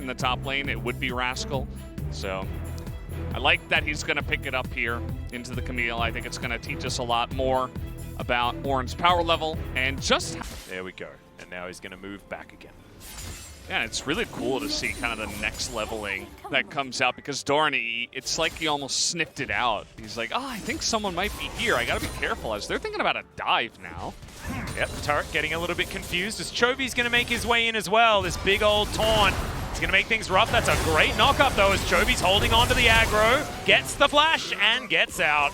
in the top lane, it would be Rascal. So I like that he's going to pick it up here into the Camille. I think it's going to teach us a lot more about Orin's power level and just... There we go. And now he's going to move back again. Yeah, it's really cool to see kind of the next leveling that comes out because Doran, it's like he almost sniffed it out. He's like, oh, I think someone might be here. I got to be careful as they're thinking about a dive now. Yep, Turret getting a little bit confused as Chovy's going to make his way in as well. This big old taunt. It's going to make things rough. That's a great knock-up, though, as Chovy's holding on to the aggro, gets the flash, and gets out.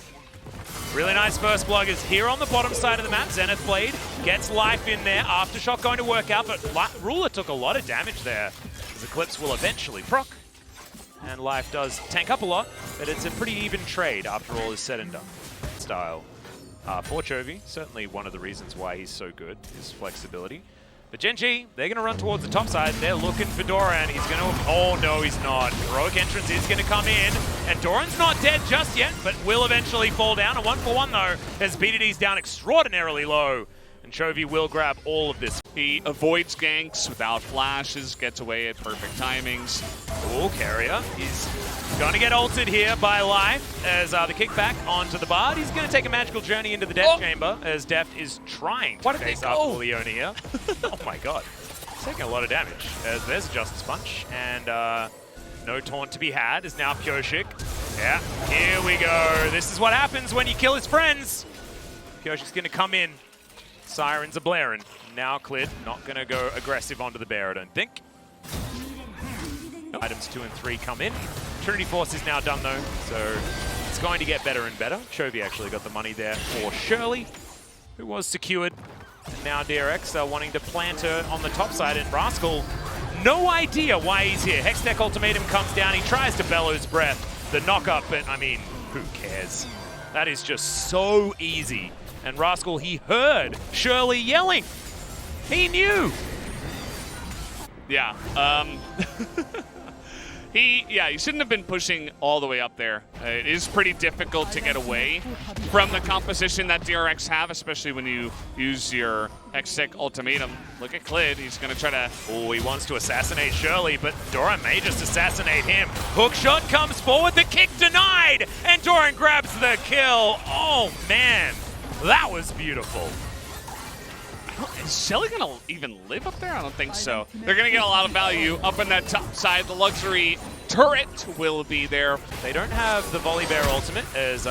Really nice first plug is here on the bottom side of the map. Zenith Blade gets life in there. Aftershock going to work out, but Ruler took a lot of damage there. As Eclipse will eventually proc. And life does tank up a lot, but it's a pretty even trade after all is said and done. Style for Chovy, certainly one of the reasons why he's so good, his flexibility. But Gen G, they're going to run towards the top side. They're looking for Doran. He's going to... Oh, no, he's not. Heroic Entrance is going to come in. And Doran's not dead just yet, but will eventually fall down. A 1-for-1, though, as BDD's down extraordinarily low. And Chovy will grab all of this. He avoids ganks without flashes, gets away at perfect timings. Oh, Carrier is going to get ulted here by Life as the kickback onto the Bard. He's going to take a magical journey into the Death Chamber as Deft is trying to face up Leone here. Oh my god. He's taking a lot of damage as there's a Justice Punch and no taunt to be had is now Pyoshik. Yeah, here we go. This is what happens when you kill his friends. Pyoshik's going to come in. Sirens are blaring. Now Clid not going to go aggressive onto the bear, I don't think. Items 2 and 3 come in. Trinity Force is now done though, so it's going to get better and better. Chovy actually got the money there for Shirley, who was secured. And now DRX are wanting to plant her on the top side, and Rascal, no idea why he's here. Hextech Ultimatum comes down, he tries to Bellows Breath. The knock-up, but I mean, who cares? That is just so easy. And Rascal, he heard Shirley yelling. He knew. Yeah. He shouldn't have been pushing all the way up there. It is pretty difficult to get away from the composition that DRX have, especially when you use your Hextech Ultimatum. Look at Clid, he's going to try to... Oh, he wants to assassinate Shirley, but Doran may just assassinate him. Hook shot comes forward, the kick denied, and Doran grabs the kill. Oh, man, that was beautiful. Is Shelly going to even live up there? I don't think so. They're going to get a lot of value up in that top side. The luxury turret will be there. They don't have the Volley Bear ultimate as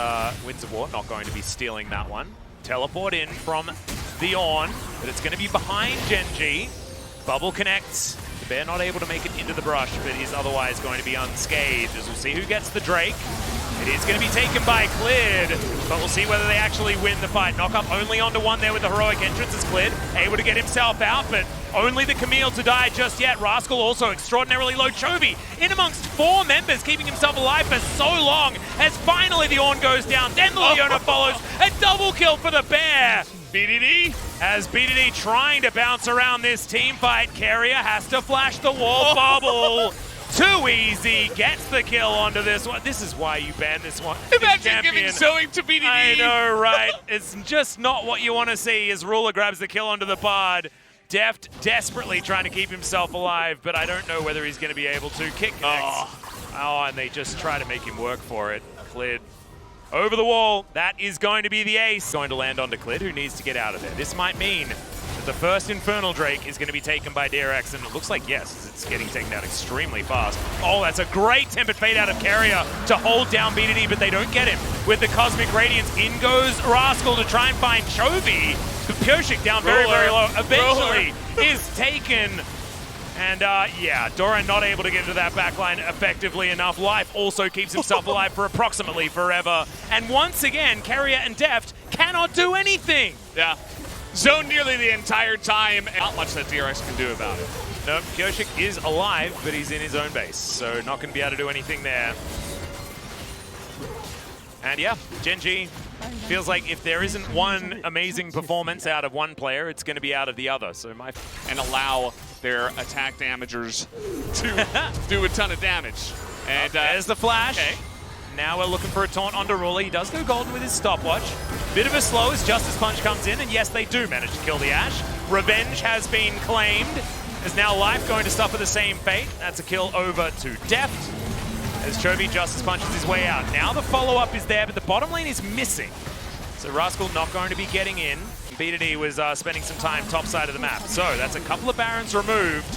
Winds of War not going to be stealing that one. Teleport in from the Ornn, but it's going to be behind Gen G. Bubble connects. The bear not able to make it into the brush, but is otherwise going to be unscathed as we'll see who gets the Drake. It is going to be taken by Clid, but we'll see whether they actually win the fight. Knock up only onto one there with the Heroic Entrance as Clid able to get himself out, but only the Camille to die just yet. Rascal also extraordinarily low. Chovy in amongst 4 members, keeping himself alive for so long, as finally the Ornn goes down. Then the Leona follows. A double kill for the bear. BDD. As BDD trying to bounce around this team fight, Carrier has to flash the wall bubble. Too easy, gets the kill onto this one. This is why you ban this one. Imagine giving Zoe to BDD. I know, right? It's just not what you want to see as Ruler grabs the kill onto the Bard. Deft desperately trying to keep himself alive, but I don't know whether he's going to be able to kick next. Oh, and they just try to make him work for it. Clid over the wall. That is going to be the ace. Going to land onto Clid, who needs to get out of there. This might mean that the first Infernal Drake is going to be taken by DRX, and it looks like, yes, it's getting taken out extremely fast. Oh, that's a great Tempered Fate out of Carrier to hold down BDD, but they don't get him. With the Cosmic Radiance, in goes Rascal to try and find Chovy. Pyoshik down very, very low. Eventually is taken. And yeah, Doran not able to get into that backline effectively enough. Life also keeps himself alive for approximately forever. And once again, Carrier and Deft cannot do anything. Yeah. Zone nearly the entire time, and not much that DRX can do about it. No, Pyoshik is alive, but he's in his own base, so not going to be able to do anything there. And yeah, Gen G feels like if there isn't one amazing performance out of one player, it's going to be out of the other. So and allow their attack damagers to do a ton of damage. And there's the flash. Okay. Now we're looking for a taunt onto Ruler. He does go golden with his stopwatch. Bit of a slow as Justice Punch comes in, and yes, they do manage to kill the Ashe. Revenge has been claimed Is now Life going to suffer the same fate? That's a kill over to Deft, as Chovy just punches his way out. Now the follow-up is there, but the bottom lane is missing. So Rascal not going to be getting in. BDD was spending some time top side of the map. So that's a couple of Barons removed.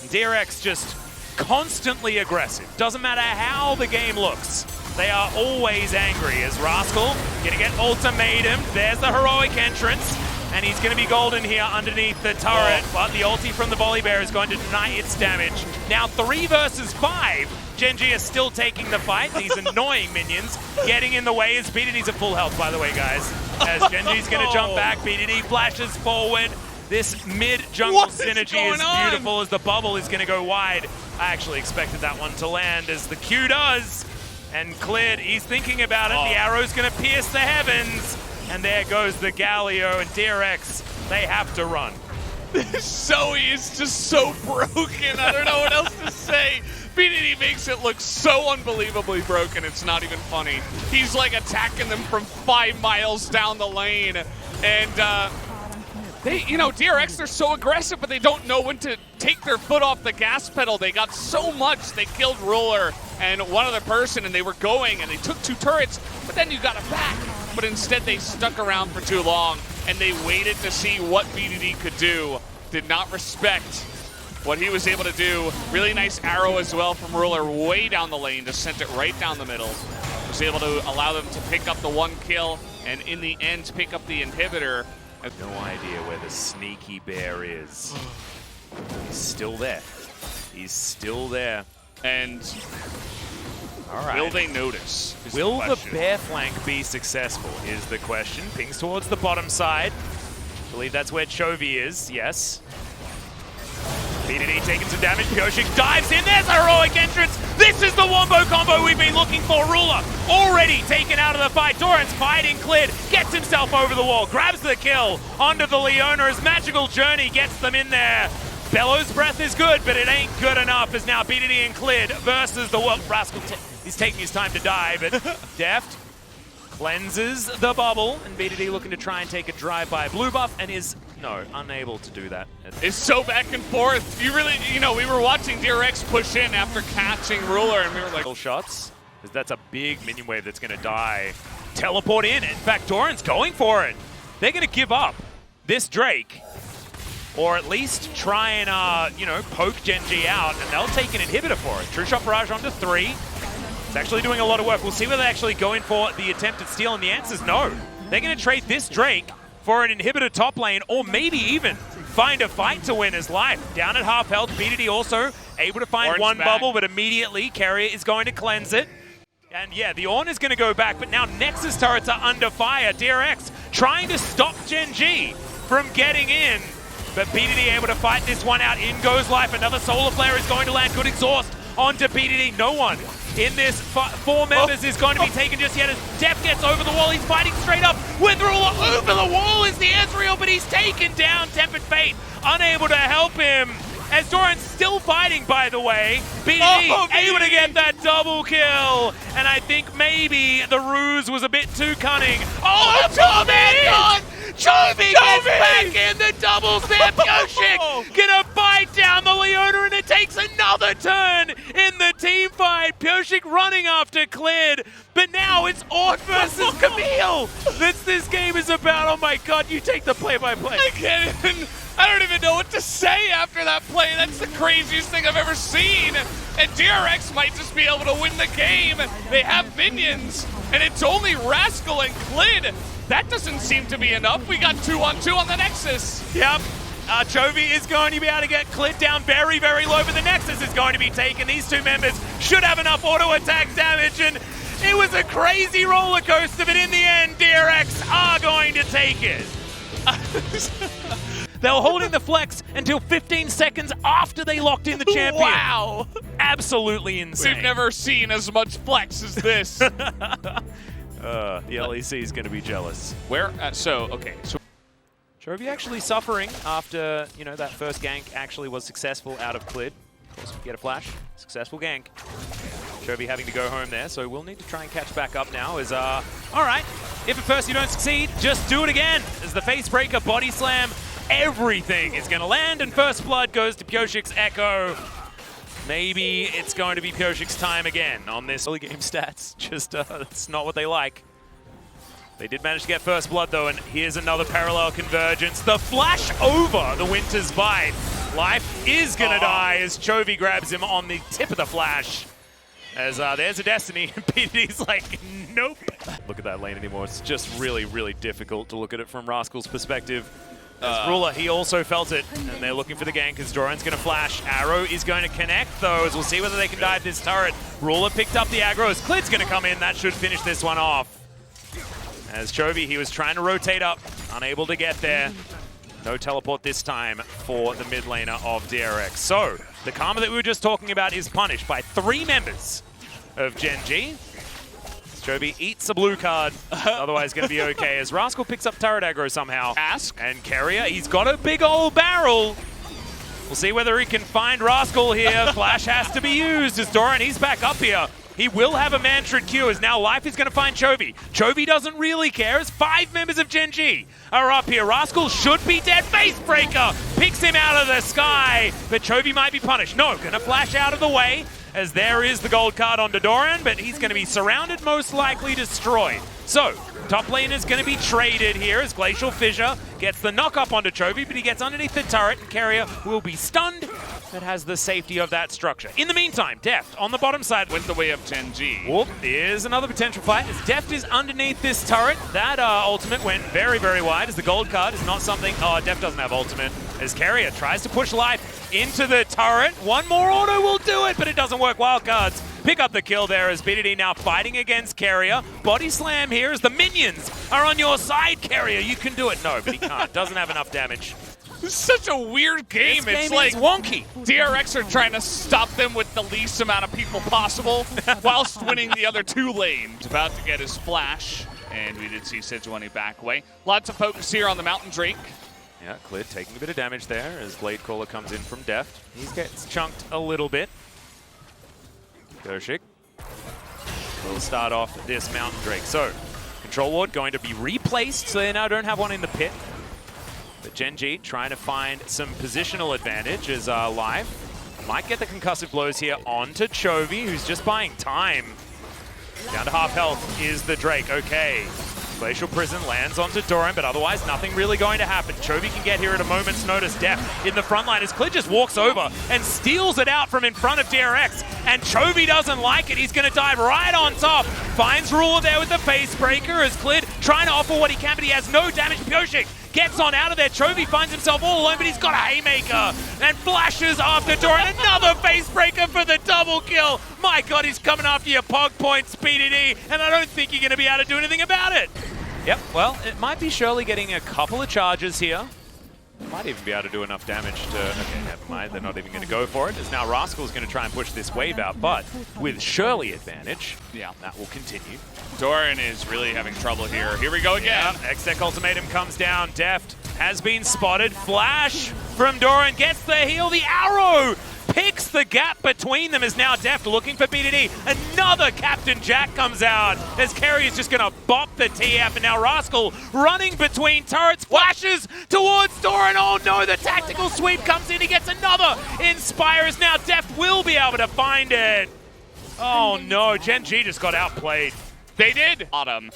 DRX just constantly aggressive. Doesn't matter how the game looks. They are always angry as Rascal gonna get ultimatum. There's the heroic entrance. And he's going to be golden here underneath the turret, but the ulti from the Volley Bear is going to deny its damage. Now 3 versus 5. Gen.G is still taking the fight. These annoying minions getting in the way as BDD's at full health, by the way, guys. As Gen.G's going to jump back, BDD flashes forward. This mid-jungle synergy is beautiful as the bubble is going to go wide. I actually expected that one to land as the Q does. And Clid, he's thinking about it. The arrow's going to pierce the heavens. And there goes the Galio, and DRX, they have to run. Zoe is just so broken. I don't know what else to say. BDD makes it look so unbelievably broken, it's not even funny. He's like attacking them from 5 miles down the lane. And they, you know, DRX, they're so aggressive, but they don't know when to take their foot off the gas pedal. They got so much. They killed Ruler and one other person, and they were going, and they took 2 turrets, but then you got it back. But instead they stuck around for too long, and they waited to see what BDD could do. Did not respect what he was able to do. Really nice arrow as well from Ruler way down the lane, just sent it right down the middle. Was able to allow them to pick up the 1 kill, and in the end pick up the inhibitor. No idea where the sneaky bear is. He's still there. He's still there. And all right. Will they notice? Will the bear flank be successful is the question. Pings towards the bottom side. I believe that's where Chovy is, yes. BDD taking some damage. Pyoshik dives in. There's a heroic entrance. This is the wombo combo we've been looking for. Ruler already taken out of the fight. Doran's fighting Clid. Gets himself over the wall. Grabs the kill onto the Leona as Magical Journey gets them in there. Bellows Breath is good, but it ain't good enough as now BDD and Clid versus the Rascal. He's taking his time to die, but Deft cleanses the bubble, and BDD looking to try and take a drive-by blue buff, and is, no, unable to do that. It's so back and forth. You really, you know, we were watching DRX push in after catching Ruler, and we were like, shots, because that's a big minion wave that's going to die. Teleport in. In fact, Doran's going for it. They're going to give up this Drake, or at least try and, you know, poke Gen.G out, and they'll take an inhibitor for it. True Shot Barrage onto 3. It's actually doing a lot of work. We'll see whether they actually go in for the attempted steal, and the answer is no. They're going to trade this Drake for an inhibitor top lane, or maybe even find a fight to win as Life. Down at half health, BDD also able to find Orn's one back. bubble, but immediately Carrier is going to cleanse it. And yeah, the Ornn is going to go back, but now Nexus turrets are under fire. DRX trying to stop Gen.G from getting in, but BDD able to fight this one out. In goes Life. Another Solar Flare is going to land. Good exhaust onto BDD. No one in this 4 members is going to be taken just yet as Deft gets over the wall. He's fighting straight up with Ruler. Over the wall is the Ezreal, but he's taken down. Tempered Fate unable to help him. As Doran's still fighting, by the way. BDD able to get that double kill. And I think maybe the ruse was a bit too cunning. Oh, Chovy! Chovy gets back in the doubles there. Pyoshik gonna fight down the Leona, and it takes another turn in the team fight. Pyoshik running after Clid, but now it's Ornn versus Camille. That's this game is about. Oh my god, you take the play-by-play. I don't even know what to say after that play. That's the craziest thing I've ever seen. And DRX might just be able to win the game. They have minions, and it's only Rascal and Clid. That doesn't seem to be enough. We got 2-on-2 on the Nexus. Yep. Chovy is going to be able to get Clid down very, very low, but the Nexus is going to be taken. These 2 members should have enough auto-attack damage, and it was a crazy roller coaster, but in the end, DRX are going to take it. They were holding the flex until 15 seconds after they locked in the champion. Wow. Absolutely insane. We've never seen as much flex as this. The LEC is going to be jealous. Where? So Chovy actually suffering after, you know, that first gank actually was successful out of Clid. Of course, get a flash. Successful gank. Chovy having to go home there, so we'll need to try and catch back up now. As all right, if at first you don't succeed, just do it again. As the face breaker body slam everything is going to land, and first blood goes to Pioshik's Echo. Maybe it's going to be Pioshik's time again on this early game stats. Just, it's not what they like. They did manage to get first blood, though, and here's another parallel convergence. The flash over the Winter's Bite. Life is going to die as Chovy grabs him on the tip of the flash. As there's a Destiny, and PDD's like, nope. Look at that lane anymore. It's just really, really difficult to look at it from Rascal's perspective. As Ruler, he also felt it, and they're looking for the gank as Doran's going to flash. Arrow is going to connect, though, as we'll see whether they can dive this turret. Ruler picked up the aggro as Clid's going to come in. That should finish this one off. As Chovy, he was trying to rotate up, unable to get there. No teleport this time for the mid laner of DRX. So, the Karma that we were just talking about is punished by 3 members of Gen G. Chovy eats a blue card, otherwise going to be okay, as Rascal picks up turret aggro somehow. Ask. And Carrier, he's got a big old barrel. We'll see whether he can find Rascal here. Flash has to be used as Doran, he's back up here. He will have a Mantrid Q as now Life is going to find Chovy. Chovy doesn't really care as 5 members of Gen G are up here. Rascal should be dead. Facebreaker picks him out of the sky, but Chovy might be punished. No, going to flash out of the way as there is the gold card onto Doran, but he's going to be surrounded, most likely destroyed. So, top lane is going to be traded here as Glacial Fissure gets the knock up onto Chovy, but he gets underneath the turret and Carrier will be stunned. That has the safety of that structure. In the meantime, Deft on the bottom side with the way of Gen G. Whoop, here's another potential fight as Deft is underneath this turret. That ultimate went very, very wide as the gold card is not something... Oh, Deft doesn't have ultimate. As Carrier tries to push Life into the turret. One more auto will do it, but it doesn't work. Wildcards pick up the kill there as BDD now fighting against Carrier. Body slam here as the minions are on your side, Carrier. You can do it. No, but he can't. Doesn't have enough damage. This is such a weird game. It's like wonky. DRX are trying to stop them with the least amount of people possible whilst winning the other 2 lanes. About to get his flash, and we did see Sejuani back away. Lots of focus here on the Mountain Drake. Yeah, Clid taking a bit of damage there as Blade Caller comes in from Deft. He gets chunked a little bit. Pioshik will start off this Mountain Drake. So, Control Ward going to be replaced, so they now don't have one in the pit. But Gen G trying to find some positional advantage as Life might get the concussive blows here onto Chovy, who's just buying time. Down to half health is the Drake. Okay. Glacial Prison lands onto Doran, but otherwise nothing really going to happen. Chovy can get here at a moment's notice. Deft in the front line as Clid just walks over and steals it out from in front of DRX. And Chovy doesn't like it. He's going to dive right on top. Finds Ruler there with the Facebreaker as Clid trying to offer what he can, but he has no damage. Pioshik gets on out of there. Chovy finds himself all alone, but he's got a Haymaker and flashes after Doran. Another Facebreaker for the double kill. My God, he's coming after your pog points, PDD, and I don't think you're going to be able to do anything about it. Yep, well, it might be Shirley getting a couple of charges here. Might even be able to do enough damage to... Okay, never mind. They're not even going to go for it. As now Rascal's going to try and push this wave out, but with Shirley advantage, yeah, that will continue. Doran is really having trouble here. Here we go again. Yeah, Exec Ultimatum comes down. Deft has been spotted. Flash from Doran gets the heal. The arrow picks the gap between them as now Deft looking for BDD. Another Captain Jack comes out as Carrier's just going to bop the TF, and now Rascal running between turrets, flashes towards Doran. Oh no, the tactical sweep comes in. He gets another Inspires. Now Deft will be able to find it. Oh no, Gen G just got outplayed. They did. Bottom.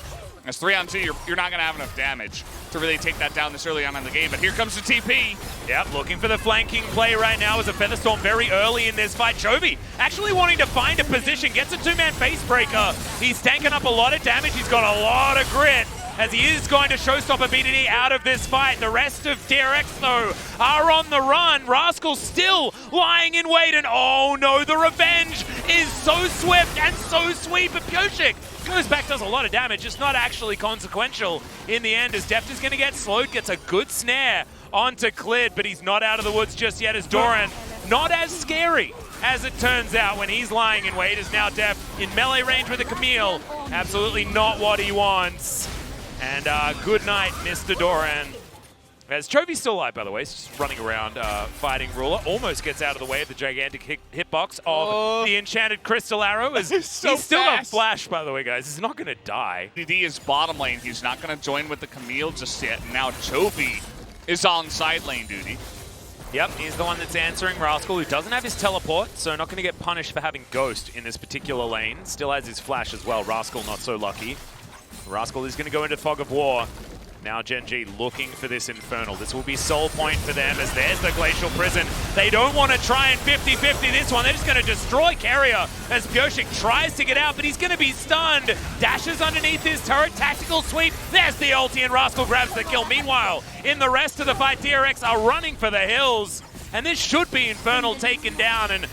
As 3-on-2, you're not going to have enough damage to really take that down this early on in the game. But here comes the TP. Yep, looking for the flanking play right now as a Featherstorm very early in this fight. Chovy actually wanting to find a position, gets a 2-man Facebreaker. He's tanking up a lot of damage. He's got a lot of grit as he is going to showstopper BDD out of this fight. The rest of DRX, though, are on the run. Rascal still lying in wait, and oh no, the revenge is so swift and so sweet. But Pioshik goes back, does a lot of damage. It's not actually consequential in the end as Deft is going to get slowed, gets a good snare onto Clid, but he's not out of the woods just yet as Doran. Not as scary as it turns out when he's lying in wait as now Deft in melee range with a Camille. Absolutely not what he wants. And good night, Mr. Doran. As Chovy's still alive, by the way, he's just running around fighting Ruler. Almost gets out of the way of the gigantic hitbox of the Enchanted Crystal Arrow. He's still got Flash, by the way, guys. He's not going to die. DD is bottom lane. He's not going to join with the Camille just yet. Now Chovy is on side lane duty. Yep, he's the one that's answering. Rascal, who doesn't have his teleport, so not going to get punished for having Ghost in this particular lane. Still has his flash as well. Rascal not so lucky. Rascal is going to go into Fog of War. Now Gen G looking for this Infernal. This will be soul point for them as there's the Glacial Prison. They don't want to try and 50-50 this one. They're just going to destroy Carrier as Pyosik tries to get out, but he's going to be stunned. Dashes underneath his turret. Tactical sweep. There's the ulti and Rascal grabs the kill. Meanwhile, in the rest of the fight, DRX are running for the hills. And this should be Infernal taken down. And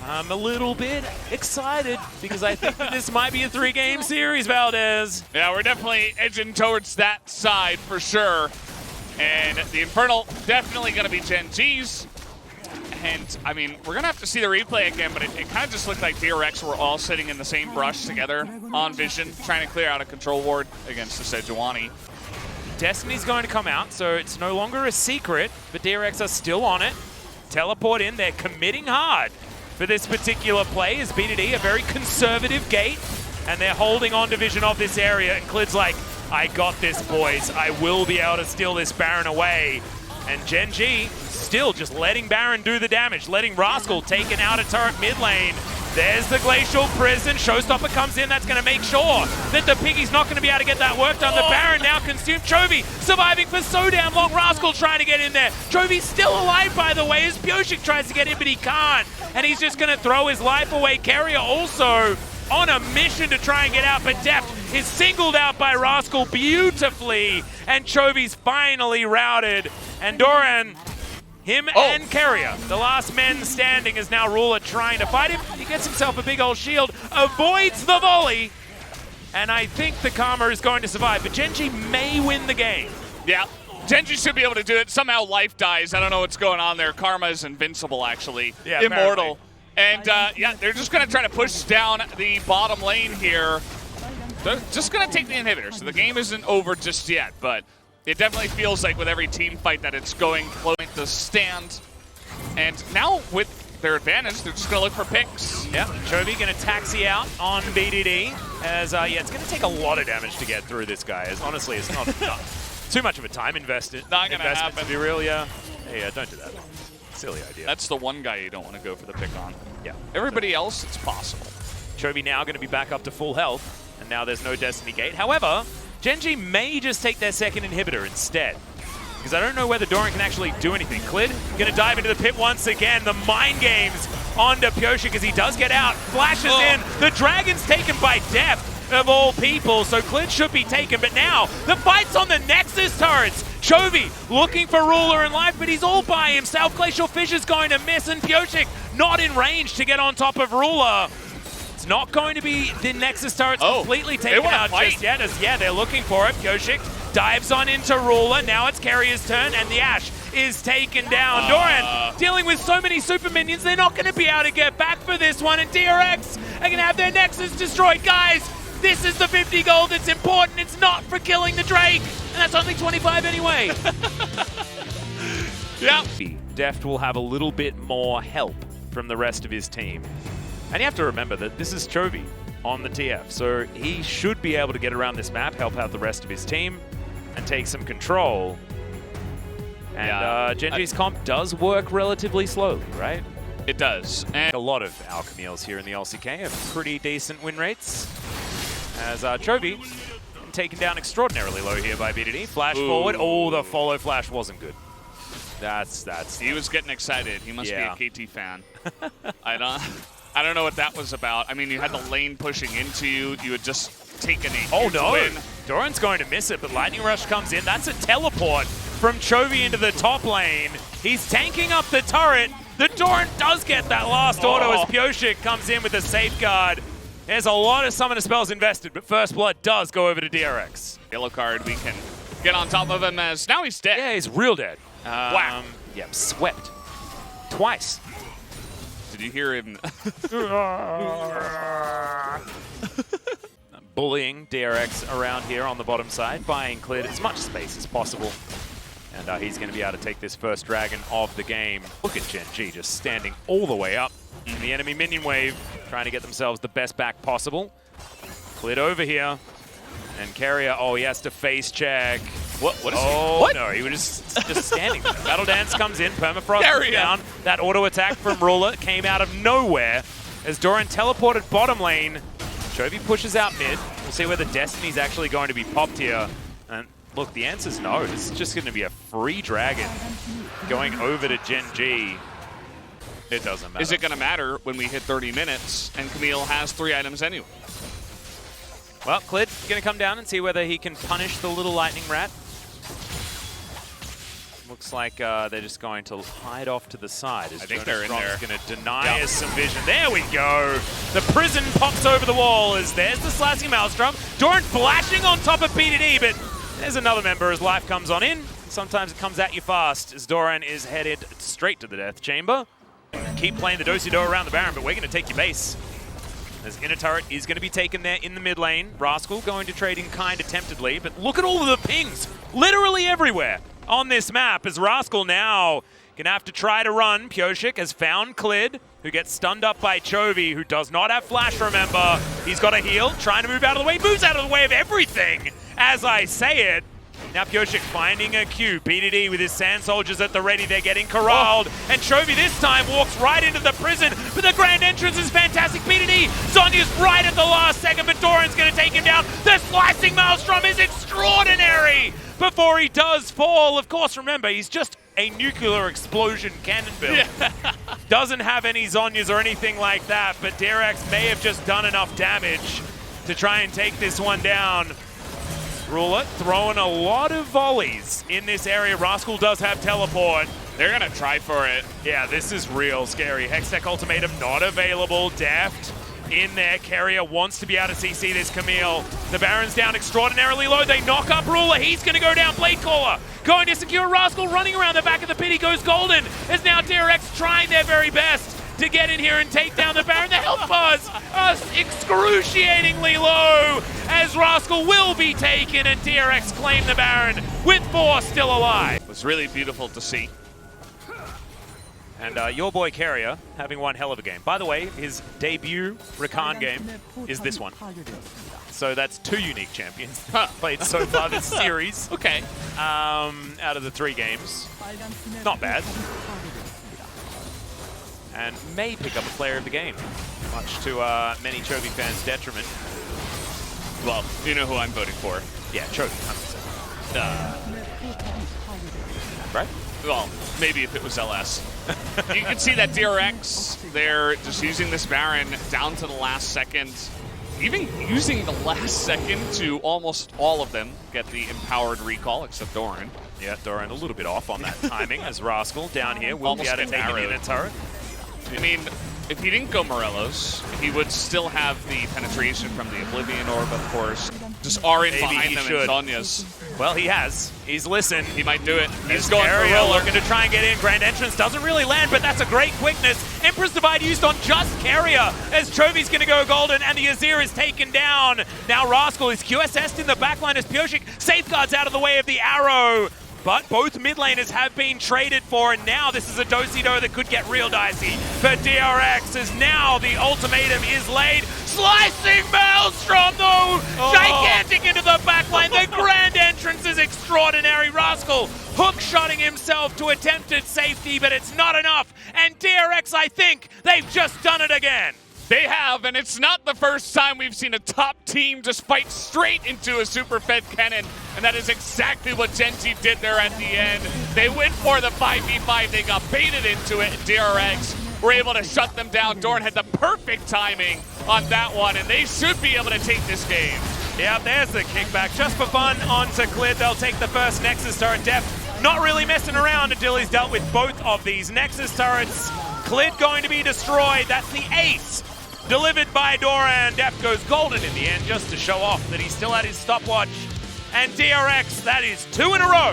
I'm a little bit excited because I think that this might be a 3-game series, Valdez. Yeah, we're definitely edging towards that side for sure. And the Infernal definitely going to be Gen G's. And, I mean, we're going to have to see the replay again, but it kind of just looked like DRX were all sitting in the same brush together on Vision, trying to clear out a control ward against the Sejuani. Destiny's going to come out, so it's no longer a secret, but DRX are still on it. Teleport in, they're committing hard for this particular play is BDD, a very conservative gate, and they're holding on to Vision of this area, and Clid's like, I got this, boys. I will be able to steal this Baron away. And Gen G still just letting Baron do the damage, letting Rascal take an outer turret mid lane. There's the Glacial Prison. Showstopper comes in. That's going to make sure that the Piggy's not going to be able to get that work done. The Baron now consumed. Chovy surviving for so damn long. Rascal trying to get in there. Chovy's still alive, by the way, as Pyosik tries to get in, but he can't. And he's just going to throw his life away. Carrier also on a mission to try and get out, but Deft is singled out by Rascal beautifully. And Chovy's finally routed. And Doran... and Carrier, the last men standing, is now Ruler trying to fight him. He gets himself a big old shield, avoids the volley, and I think the Karma is going to survive, but Gen G may win the game. Yeah, Gen G should be able to do it. Somehow life dies. I don't know what's going on there. Karma is invincible, actually. Yeah, immortal. And yeah, they're just going to try to push down the bottom lane here. They're just going to take the inhibitor, so the game isn't over just yet, but it definitely feels like with every team fight that it's going to stand. And now with their advantage, they're just going to look for picks. Yeah, Chovy going to taxi out on BDD. As, yeah, it's going to take a lot of damage to get through this guy. As honestly, it's not too much of a time investment. Not going to happen. To be real, yeah. Hey, don't do that. Silly idea. That's the one guy you don't want to go for the pick on. Yeah. Everybody else, it's possible. Chovy now going to be back up to full health. And now there's no Destiny Gate. However, Gen G may just take their second inhibitor instead. Because I don't know whether Doran can actually do anything. Clid going to dive into the pit once again. The mind games onto Pyosik as he does get out. Flashes in. The Dragon's taken by Deft, of all people. So Clid should be taken. But now, the fight's on the Nexus turrets. Chovy looking for Ruler in life, but he's all by himself. Glacial Fish is going to miss, and Pyosik not in range to get on top of Ruler. It's not going to be the Nexus turrets completely taken out just yet. As, yeah, they're looking for it. Pyosik dives on into Ruler. Now it's Carrier's turn, and the Ashe is taken down. Doran dealing with so many super minions, they're not going to be able to get back for this one, and DRX are going to have their Nexus destroyed. Guys, this is the 50 gold that's important. It's not for killing the Drake, and that's only 25 anyway. Yeah. Deft will have a little bit more help from the rest of his team. And you have to remember that this is Chovy on the TF, so he should be able to get around this map, help out the rest of his team, and take some control. And Gen G's comp does work relatively slowly, right? It does. And a lot of Alchemiels here in the LCK have pretty decent win rates. As Chovy taken down extraordinarily low here by BDD. Flash forward. Oh, the follow flash wasn't good. That's. He was getting excited. He must be a KT fan. I don't know what that was about. I mean, you had the lane pushing into you. You had just taken a huge win. Doran's going to miss it, but Lightning Rush comes in. That's a teleport from Chovy into the top lane. He's tanking up the turret. The Doran does get that last auto as Pyosik comes in with a safeguard. There's a lot of summoner spells invested, but First Blood does go over to DRX. Yellow card, we can get on top of him as now he's dead. Yeah, he's real dead. Wow. Yep, swept. Twice. Did you hear him? Bullying DRX around here on the bottom side, buying Clid as much space as possible. And he's going to be able to take this first dragon of the game. Look at Gen G just standing all the way up in the enemy minion wave, trying to get themselves the best back possible. Clid over here. And Carrier, he has to face check. What is Oh, what? no, he was just standing there. Battle Dance comes in, Permafrost Carry is down. That auto attack from Ruler came out of nowhere as Doran teleported bottom lane. Chovy pushes out mid. We'll see whether Destiny's actually going to be popped here. And look, the answer's no. This is just going to be a free dragon going over to Gen G. It doesn't matter. Is it going to matter when we hit 30 minutes and Camille has 3 items anyway? Well, Clid going to come down and see whether he can punish the little lightning rat. Looks like they're just going to hide off to the side. I think they're in there. Going to deny us some vision. There we go. The prison pops over the wall as there's the slicing maelstrom. Doran flashing on top of PDD, but there's another member as life comes on in. Sometimes it comes at you fast as Doran is headed straight to the death chamber. Keep playing the do-si-do around the Baron, but we're going to take your base. As inner turret is going to be taken there in the mid lane. Rascal going to trade in kind attemptedly, but look at all of the pings literally everywhere on this map as Rascal now going to have to try to run. Pioshik has found Clid, who gets stunned up by Chovy, who does not have flash, remember. He's got a heal, trying to move out of the way, moves out of the way of everything as I say it. Now Pioshik finding a Q. PDD with his sand soldiers at the ready. They're getting corralled. And Chovy this time walks right into the prison. But the grand entrance is fantastic. PDD, Sonya's right at the last second, but Doran's going to take him down. The slicing maelstrom is extraordinary before he does fall. Of course, remember, he's just a nuclear explosion cannon build. Doesn't have any Zonyas or anything like that, but DRX may have just done enough damage to try and take this one down. Ruler throwing a lot of volleys in this area. Rascal does have teleport. They're going to try for it. Yeah, this is real scary. Hextech ultimatum not available. Deft in there. Carrier wants to be able to CC this Camille. The Baron's down extraordinarily low. They knock up Ruler. He's going to go down. Blade Caller going to secure Rascal. Running around the back of the pit. He goes golden. As now DRX trying their very best to get in here and take down the Baron. The health bars are excruciatingly low as Rascal will be taken and DRX claim the Baron with 4 still alive. It was really beautiful to see. And your boy Carrier having one hell of a game. By the way, his debut Rakan game is this one. So that's 2 unique champions played so far this series. Okay. Out of the 3 games. Not bad. And may pick up a player of the game, much to many Chovy fans' detriment. Well, you know who I'm voting for. Yeah, Chovy, 100%. Right? Well, maybe if it was LS. You can see that DRX, they're just using this Baron down to the last second. Even using the last second to almost all of them get the empowered recall, except Doran. Yeah, Doran a little bit off on that timing as Rascal down here will be able to take him in a turret. I mean, if he didn't go Morelos, he would still have the penetration from the Oblivion Orb, of course. Just are in behind them in Sonya's. Well, he has. He's listened. He might do it. He's As going for Carrier Roller. looking to try and get in. Grand Entrance doesn't really land, but that's a great quickness. Empress Divide used on just Carrier as Chovy's going to go golden and the Azir is taken down. Now Rascal is QSS'd in the backline as Pioshik safeguards out of the way of the arrow. But both mid laners have been traded for, and now this is a do-si-do that could get real dicey for DRX, as now the ultimatum is laid. Slicing Maelstrom, though! Gigantic into the backline. The grand entrance is extraordinary. Rascal hook-shotting himself to attempted safety, but it's not enough. And DRX, I think, they've just done it again. They have, and it's not the first time we've seen a top team just fight straight into a super fed cannon, and that is exactly what Gen G did there at the end. They went for the 5v5, they got baited into it, and DRX were able to shut them down. Doran had the perfect timing on that one, and they should be able to take this game. Yeah, there's the kickback. Just for fun, onto Clid. They'll take the first Nexus turret. Deft not really messing around until he's dealt with both of these Nexus turrets. Clid going to be destroyed. That's the ace delivered by Doran. Deft goes golden in the end just to show off that he's still at his stopwatch. And DRX, that is 2 in a row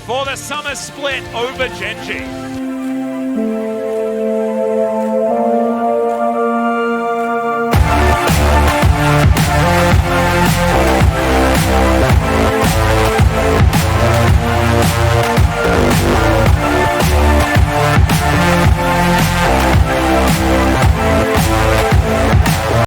for the summer split over Gen G.